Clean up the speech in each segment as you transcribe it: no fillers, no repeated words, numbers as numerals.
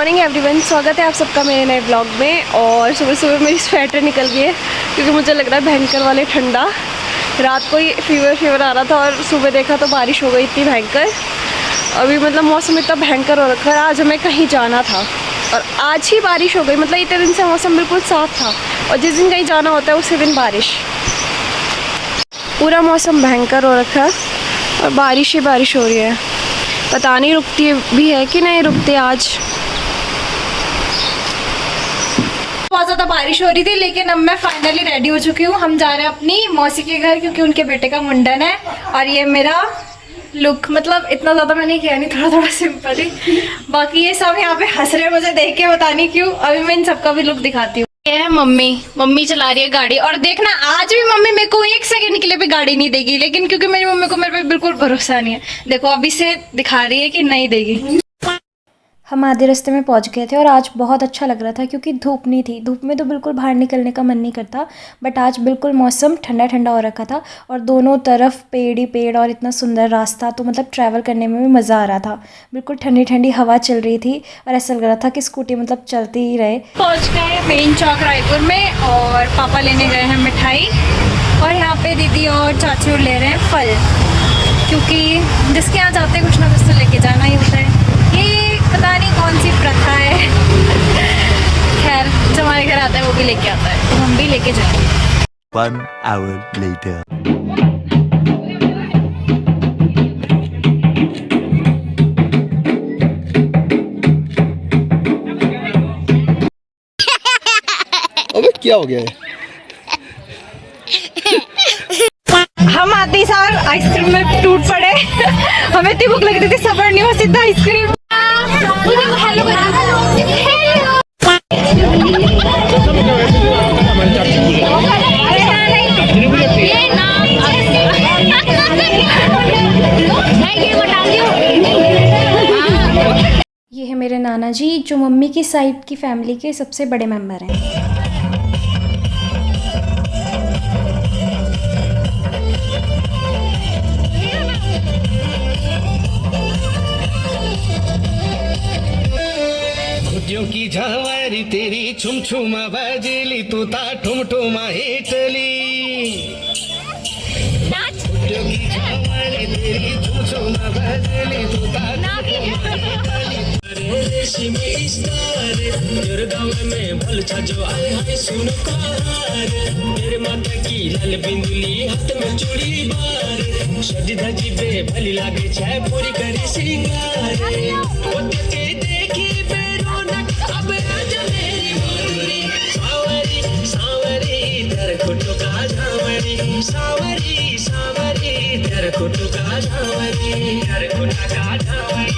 Morning everyone, स्वागत है आप सबका मेरे नए ब्लॉग में। और सुबह सुबह मेरी स्वेटर निकल गई है क्योंकि मुझे लग रहा है भयंकर वाले ठंडा। रात को ही फीवर आ रहा था और सुबह देखा तो बारिश हो गई इतनी भयंकर। अभी मतलब मौसम इतना भयंकर हो रखा है। आज हमें कहीं जाना था और आज ही बारिश हो गई। मतलब इतने दिन से मौसम बिल्कुल साफ था और जिस दिन कहीं जाना होता है उसी दिन बारिश। पूरा मौसम भयंकर हो रखा है और बारिश ही बारिश हो रही है। पता नहीं रुकती भी है कि नहीं रुकती। आज बहुत ज़्यादा बारिश हो रही थी लेकिन अब मैं फाइनली रेडी हो चुकी हूँ। हम जा रहे हैं अपनी मौसी के घर क्योंकि उनके बेटे का मुंडन है। और ये मेरा लुक, मतलब इतना ज़्यादा मैंने किया नहीं, थोड़ा थोड़ा सिंपल ही। बाकी ये सब यहाँ पे हंस रहे हैं मुझे देख के, पता नहीं क्यों। अभी मैं इन सबका भी लुक दिखाती हूँ। ये है मम्मी चला रही है गाड़ी। और देखना आज भी मम्मी मेरे को एक सेकंड के लिए भी गाड़ी नहीं देगी, लेकिन क्योंकि मेरी मम्मी को मेरे पे बिल्कुल भरोसा नहीं है। देखो अभी से दिखा रही है कि नहीं देगी। हम आधे रास्ते में पहुंच गए थे और आज बहुत अच्छा लग रहा था क्योंकि धूप नहीं थी। धूप में तो बिल्कुल बाहर निकलने का मन नहीं करता, बट आज बिल्कुल मौसम ठंडा ठंडा हो रखा था और दोनों तरफ पेड़ ही पेड़ और इतना सुंदर रास्ता, तो मतलब ट्रैवल करने में भी मज़ा आ रहा था। बिल्कुल ठंडी ठंडी हवा चल रही थी और ऐसा लग रहा था कि स्कूटी मतलब चलती ही रहे। पहुँच गए मेन चौक रायपुर में और पापा लेने गए हैं मिठाई और यहाँ पे दीदी और चाचू ले रहे हैं फल, क्योंकि जिसके यहाँ जाते कुछ ना कुछ तो लेके जाना ही होता है। ये पता नहीं कौन सी प्रथा है, खैर जो हमारे घर आता है वो भी लेके आता है, तो हम भी लेके जाएंगे। 1 hour later. अबे क्या हो गया है? हम आते ही सार आइसक्रीम में टूट पड़े। हमें इतनी भूख लग रही थी, सबर नहीं हुआ, सीधा आइसक्रीम। ये है मेरे नाना जी, जो मम्मी की साइड की फैमिली के सबसे बड़े मेंबर हैं। की झावारी तेरी छुम छुमा बजेली तू ता ठुम ठुमा हेटली। की झावारी तेरी छुम छुमा बजेली तू ता रेशमी स्टार मेरे गाँव में भल छजो आए हाय सुन कार। मेरे माता की लाल बिंदुली हाथ में चूड़ी बार। सज धजी बे भली लागे छे पूरी करी सिंगार। वो के देखी अब आजा मेरी मधुरी सावरी सावरी तेरे कुटु का झावरी। सावरी सावरी तेरे कुटु का झावरी, तेरे कुटा का झावरी।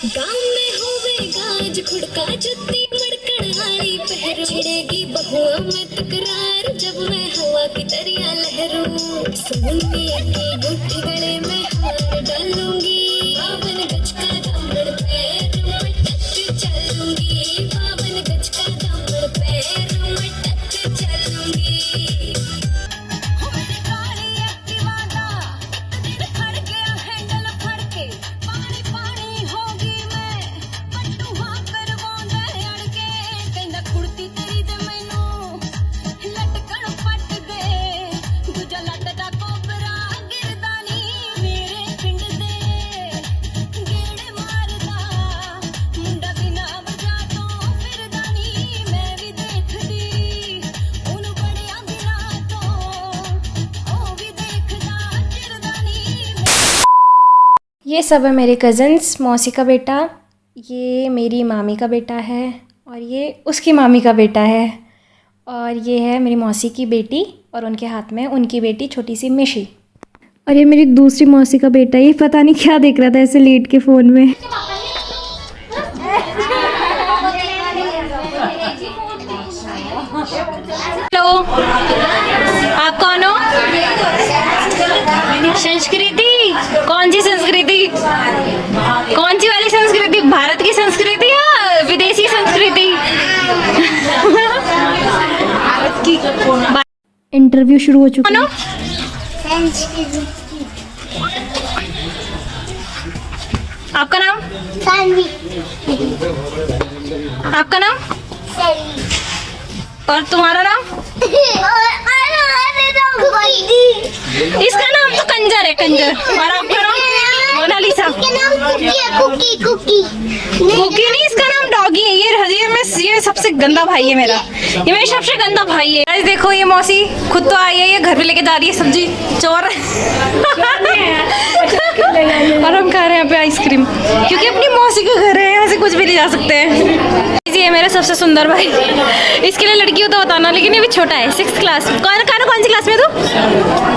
गाँव में होवेगा आज खुड़का जुत्ती मड़कड़ाई पहरो। छिड़ेगी बहुआ में तकरार जब मैं हवा की दरिया लहरूं। सोने की गुट्ठी गले में हार डालूंगी। 52 गज का दामन पैरों में टच चलूंगी। 52 गज का दामन पैरों में टच चलूंगी। ये सब है मेरे कज़न्स, मौसी का बेटा, ये मेरी मामी का बेटा है और ये उसकी मामी का बेटा है। और ये है मेरी मौसी की बेटी और उनके हाथ में उनकी बेटी छोटी सी मिशी। और ये मेरी दूसरी मौसी का बेटा, ये पता नहीं क्या देख रहा था ऐसे लेट के फ़ोन में। हेलो, आप कौन हो? संस्कृति? कौन सी संस्कृति? कौन सी वाली संस्कृति? भारत की संस्कृति या विदेशी संस्कृति? भारत की। इंटरव्यू शुरू हो चुका है। आपका नाम? सानवी। आपका नाम? और तुम्हारा नाम? इसका नाम तो कंजर है, कंजर। और आपका नाम? मोनालिसा। Cookie cookie. कुकी नहीं, इसका नाम डॉगी है। ये सबसे गंदा भाई है मेरा, ये मेरा सबसे गंदा भाई है। गाइस देखो, ये मौसी खुद तो आई है, ये घर पे लेके जा रही है सब्जी, चोर और हम खा रहे हैं यहाँ पे आइसक्रीम, क्योंकि अपनी मौसी का घर है, यहाँ से कुछ भी ले जा सकते हैं। ये मेरा सबसे सुंदर भाई, इसके लिए लड़की हो तो बताना, लेकिन ये भी छोटा है, 6th क्लास। कौन सी क्लास में तू?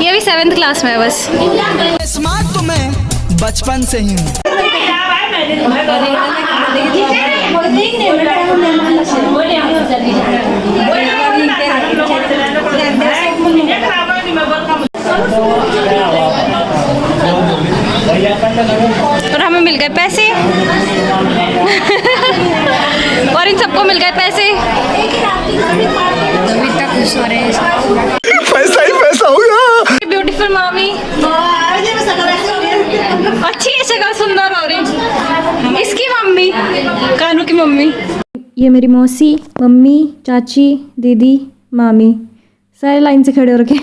ये भी 7th क्लास में है बस। स्मार्ट तो मैं बचपन से ही हूँ। और हमें मिल गए पैसे और इन सबको मिल गए पैसे। अभी तक खुश हो रहे हैं। पैसा ही पैसा होगा। ब्यूटीफुल मामी, अच्छी है शक्ल, सुंदर हो रही। इसकी मम्मी, कानू की मम्मी। ये मेरी मौसी, मम्मी, चाची, दीदी, मामी, सारे लाइन से खड़े हो रखे।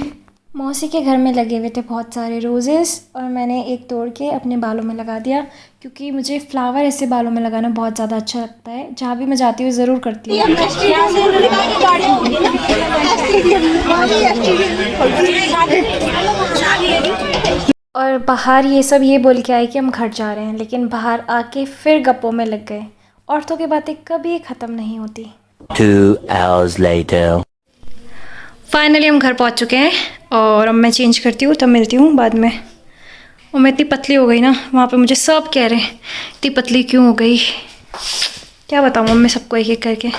मौसी के घर में लगे हुए थे बहुत सारे रोजेस, और मैंने एक तोड़ के अपने बालों में लगा दिया, क्योंकि मुझे फ्लावर ऐसे बालों में लगाना बहुत ज़्यादा अच्छा लगता है। जहाँ भी मैं जाती हूँ ज़रूर करती हूँ। और बाहर ये सब ये बोल के आए कि हम घर जा रहे हैं, लेकिन बाहर आके फिर गप्पों में लग गए। औरतों की बातें कभी ख़त्म नहीं होती। 2 hours later. फाइनली हम घर पहुंच चुके हैं, और अब मैं चेंज करती हूँ, तब मिलती हूँ बाद में। और मैं इतनी पतली हो गई ना, वहाँ पे मुझे सब कह रहे हैं इतनी पतली क्यों हो गई, क्या बताऊँ मम्मी सबको एक एक करके।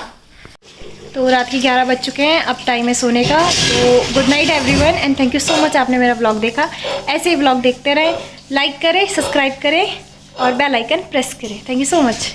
तो रात के 11 बज चुके हैं, अब टाइम है सोने का। तो good night everyone, and thank you so much आपने मेरा ब्लॉग देखा। ऐसे ही ब्लॉग देखते रहें, लाइक करें, सब्सक्राइब करें और बेल आइकन प्रेस करें। Thank you so much.